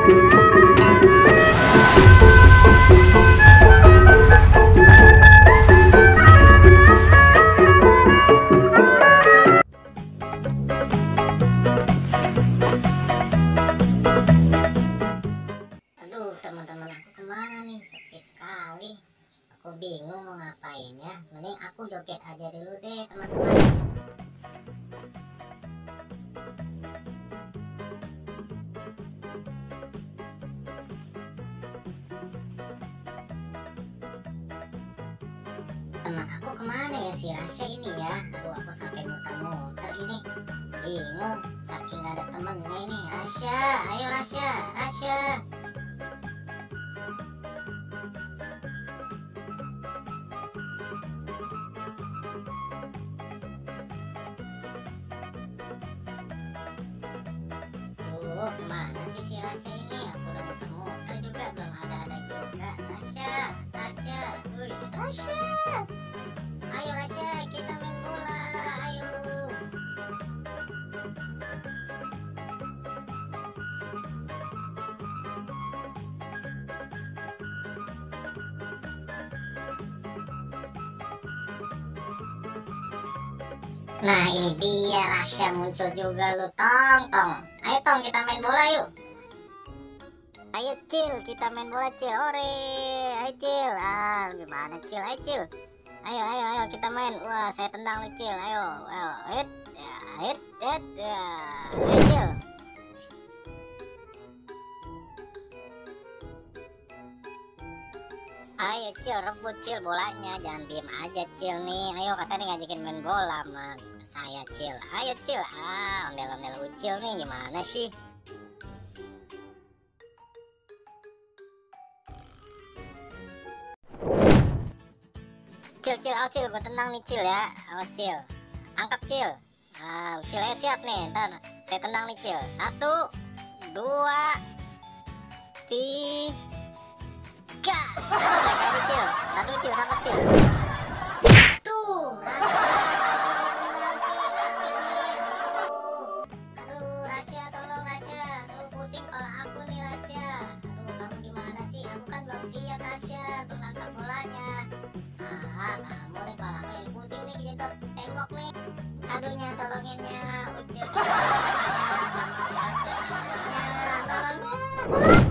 Aduh teman-teman, aku kemana nih? Sepi sekali. Aku bingung mau ngapain ya. Mending aku joget aja dulu deh teman-teman. Teman aku kemana ya, si Rasya ini ya? Aduh, aku sampai muter-muter ini. Bingung, saking gak ada temennya ini. Rasya, ayo Rasya, Rasya. Duh, kemana sih si Rasya ini? Aku udah muter-muter juga, belum ada juga. Rasya, Rasya, wih, Rasya. Ayo Rasya, kita main bola, ayo. Nah ini dia Rasya muncul juga lu, Tong. Ayo Tong, kita main bola yuk. Ayo Cil, kita main bola Cil, ore. Ayo Cil, gimana Cil, ayo Cil. Ayo kita main. Wah, saya tendang lu Cil, ayo. Hit, ya. Ayo Cil. Ayo Cil, rebut Cil bolanya, jangan diem aja Cil nih. Ayo, katanya ngajakin main bola sama saya Cil. Ayo Cil, ondel-ondel ucil nih, gimana sih? Cil, awas Cil, gue tendang nih Cil ya. Awas Cil, angkat Cil. Cil, ayo siap nih, ntar saya tendang nih Cil. 1, 2, 3. Aduh, gak jadi Cil. Aduh Cil, sabar Cil. Tuh, Rasya, sakit nih. Aduh, Rasya, tolong Rasya. Aduh, pusing kepala aku nih Rasya. Aduh, kamu gimana sih? Aku kan belum siap Rasya untuk nangkap bolanya. Kamu nih, kepala aku yang pusing nih, kejedot tembok nih. Aduhnya, tolonginnya. Ucil, sama si Rasya nih. Tolongnya.